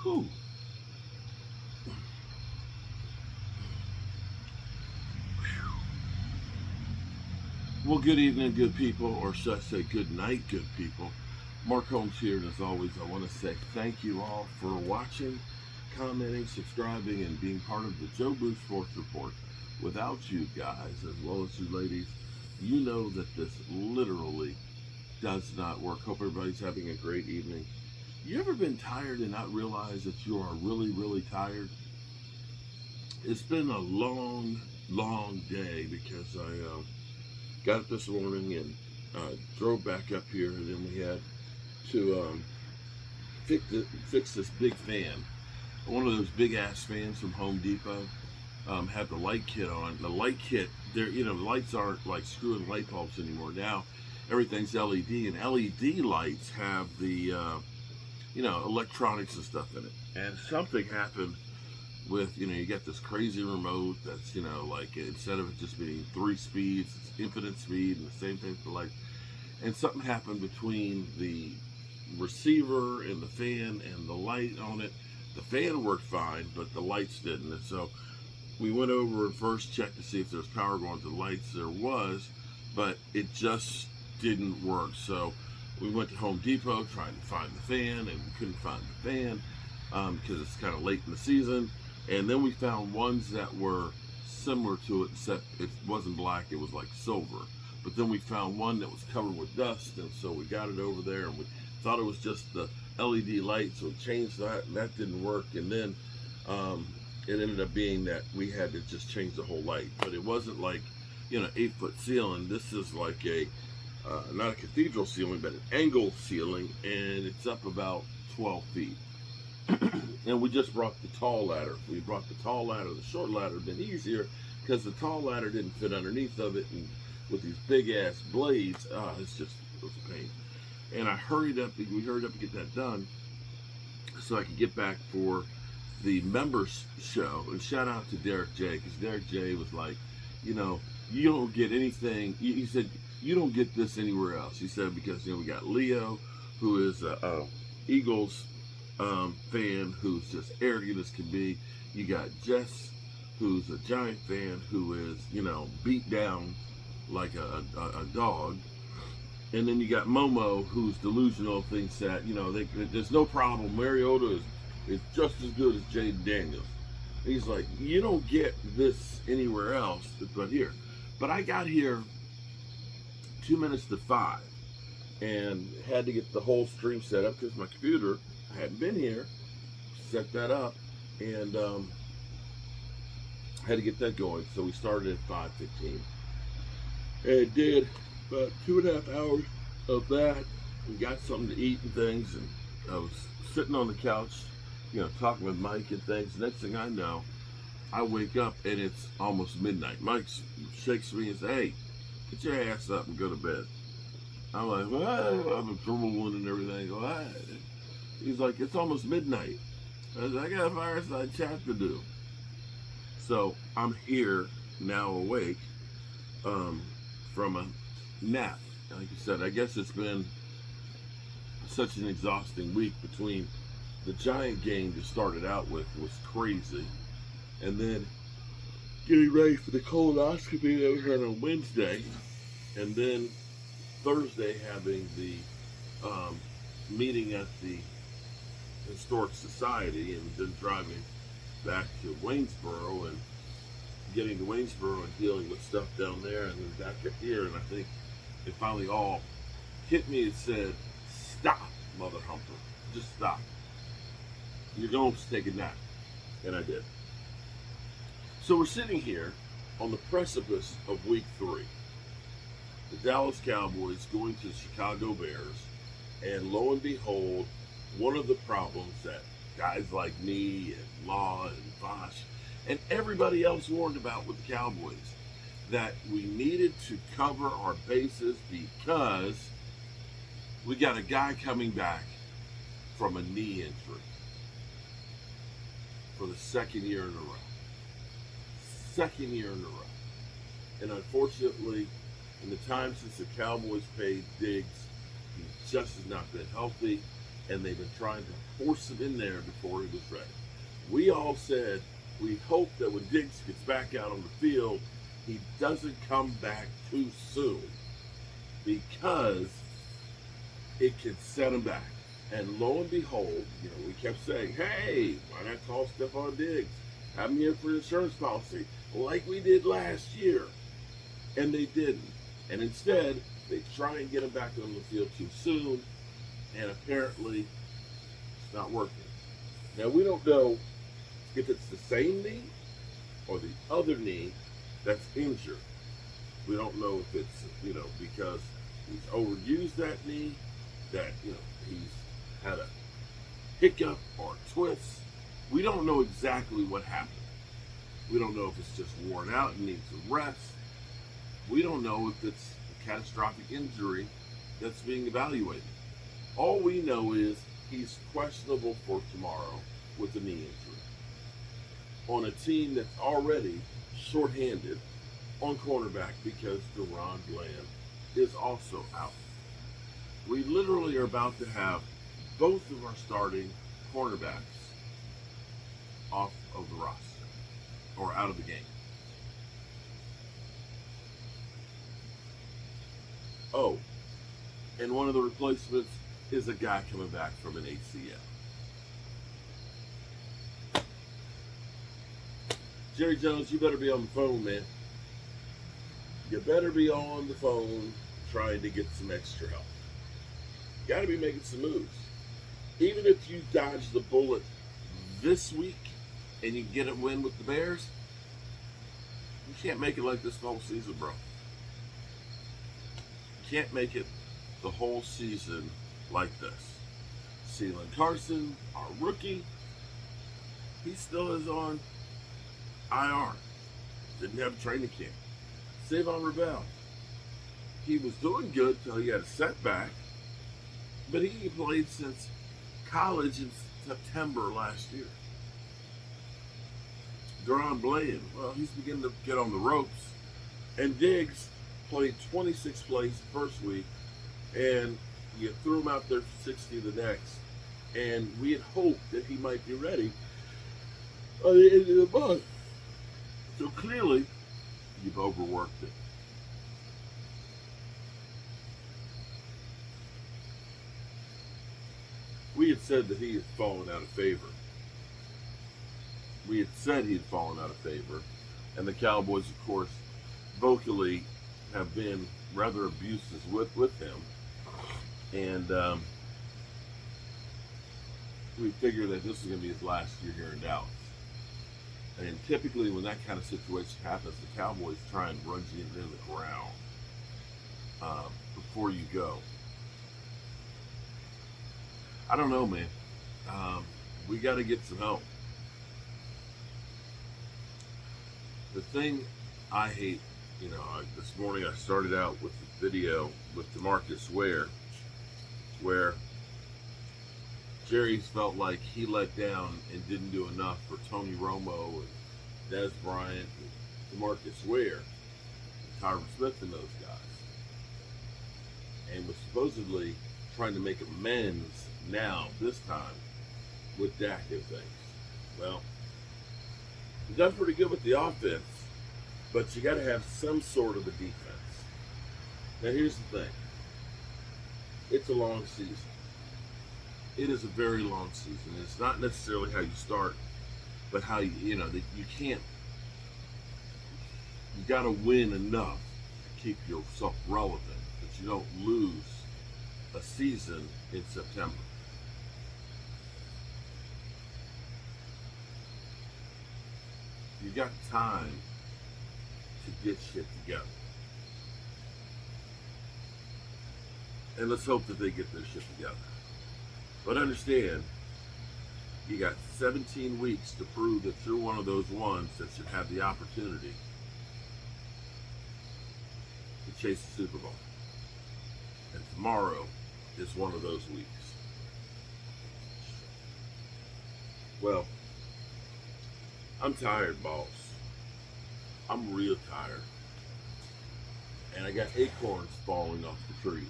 Whew. Well, good evening, good people, or should I say good night, good people. Mark Holmes here, and as always, I want to say thank you all for watching, commenting, subscribing, and being part of the Joe Booth Sports Report. Without you guys, as well as you ladies, you know that this literally does not work. Hope everybody's having a great evening. You ever been tired and not realize that you are really, really tired? It's been a long, long day because I got up this morning and drove back up here, and then we had to fix this big fan. One of those big ass fans from Home Depot had the light kit on. The light kit, there, the lights aren't like screwing light bulbs anymore. Now everything's LED, and LED lights have the electronics and stuff in it. And something happened with, you get this crazy remote that's, like instead of it just being 3 speeds, it's infinite speed, and the same thing for light. And something happened between the receiver and the fan and the light on it. The fan worked fine, but the lights didn't. And so we went over and first checked to see if there's power going to the lights. There was, but it just didn't work. So we went to Home Depot trying to find the fan, and we couldn't find the fan because it's kind of late in the season. And then we found ones that were similar to it, except it wasn't black, it was like silver. But then we found one that was covered with dust, and so we got it over there, and we thought it was just the LED light, so we changed that, and that didn't work. And then it ended up being that we had to just change the whole light. But it wasn't like, 8-foot ceiling. This is like a, not a cathedral ceiling, but an angle ceiling, and it's up about 12 feet. And we just brought the tall ladder. We brought the tall ladder. The short ladder had been easier because the tall ladder didn't fit underneath of it, and with these big ass blades, it was a pain. And we hurried up to get that done so I could get back for the members show. And shout out to Derek J, because Derek J was like, you don't get anything. He said, you don't get this anywhere else. He said, because we got Leo, who is a Eagles fan, who's just arrogant as can be. You got Jess, who's a Giant fan, who is, beat down like a dog. And then you got Momo, who's delusional, thinks that, there's no problem. Mariota is just as good as Jaden Daniels. He's like, you don't get this anywhere else but here. But I got here 2 minutes to 5 and had to get the whole stream set up because my computer, I hadn't been here, set that up, and had to get that going. So we started at 5:15. And it did about 2.5 hours of that. We got something to eat and things, and I was sitting on the couch, talking with Mike and things. Next thing I know, I wake up and it's almost midnight. Mike shakes me and says, "Hey, get your ass up and go to bed." I'm like, "Well, I'm drooling and everything." What? He's like, "It's almost midnight." I was like, "I got a fireside chat to do." So I'm here now, awake from a nap. Like you said, I guess it's been such an exhausting week between the Giant game to start it out with was crazy, and then getting ready for the colonoscopy that we had on Wednesday, and then Thursday having the meeting at the Historic Society, and then driving back to Waynesboro and getting to Waynesboro and dealing with stuff down there, and then back up here. And I think it finally all hit me and said, "Stop, Mother Humper. Just stop. You're going to take a nap." And I did. So we're sitting here on the precipice of week 3. The Dallas Cowboys going to the Chicago Bears, and lo and behold, one of the problems that guys like me and Law and Vosh and everybody else warned about with the Cowboys, that we needed to cover our bases because we got a guy coming back from a knee injury for the second year in a row. Second year in a row. And unfortunately, in the time since the Cowboys paid Diggs, he just has not been healthy. and they've been trying to force him in there before he was ready. We all said we hope that when Diggs gets back out on the field, he doesn't come back too soon because it can set him back. And lo and behold, we kept saying, hey, why not call Stephon Diggs? Have him here for insurance policy, like we did last year. And they didn't. And instead, they try and get him back on the field too soon, and apparently it's not working. Now, we don't know if it's the same knee or the other knee that's injured. We don't know if it's, because he's overused that knee, that, he's had a hiccup or a twist. We don't know exactly what happened. We don't know if it's just worn out and needs a rest. We don't know if it's a catastrophic injury that's being evaluated. All we know is he's questionable for tomorrow with a knee injury on a team that's already shorthanded on cornerback because DaRon Bland is also out. We literally are about to have both of our starting cornerbacks off of the roster or out of the game. Oh, and one of the replacements is a guy coming back from an ACL. Jerry Jones, you better be on the phone, man. You better be on the phone trying to get some extra help. You got to be making some moves. Even if you dodge the bullet this week and you get a win with the Bears, you can't make it like this the whole season, bro. You can't make it the whole season like this. Ceylon Carson, our rookie, he still is on IR. Didn't have a training camp. Savon Rebel, he was doing good till he had a setback, but he played since college in September last year. DaRon Bland, well, he's beginning to get on the ropes. And Diggs played 26 plays the first week, and you threw him out there for 60 the next. And we had hoped that he might be ready by the end of the month. So clearly, you've overworked it. We had said that he had fallen out of favor. We had said he had fallen out of favor. And the Cowboys, of course, vocally have been rather abusive with him. And we figured that this was going to be his last year here in Dallas. And typically when that kind of situation happens, the Cowboys try and run you into the ground before you go. I don't know, man. We got to get some help. The thing I hate, this morning I started out with the video with DeMarcus Ware, where Jerry's felt like he let down and didn't do enough for Tony Romo and Dez Bryant and DeMarcus Ware, and Tyron Smith and those guys, and was supposedly trying to make amends now, this time, with Dak and things. Well, he's done pretty good with the offense, but you got to have some sort of a defense. Now, here's the thing. It's a long season. It is a very long season. It's not necessarily how you start, but how you can't. You got to win enough to keep yourself relevant, that you don't lose a season in September. You got time to get shit together. And let's hope that they get their shit together. But understand, you got 17 weeks to prove that you're one of those ones that should have the opportunity to chase the Super Bowl. And tomorrow is one of those weeks. Well, I'm tired, boss. I'm real tired. And I got acorns falling off the trees.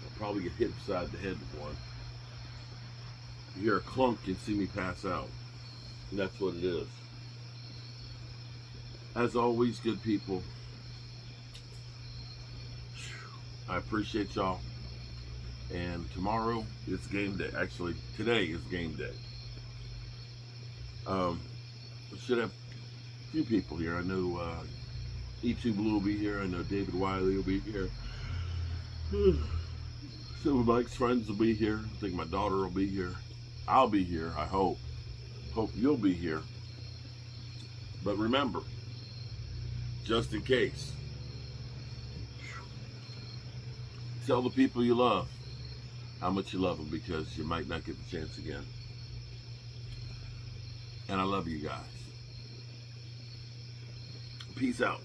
I'll probably get hit beside the head with one. You hear a clunk and see me pass out. And that's what it is. As always, good people, I appreciate y'all. And tomorrow is game day. Actually, today is game day. We should have a few people here. I know E2 Blue will be here. I know David Wiley will be here. Some of Mike's friends will be here. I think my daughter will be here. I'll be here, I hope. Hope you'll be here. But remember, just in case, tell the people you love how much you love them, because you might not get the chance again. And I love you guys. Peace out.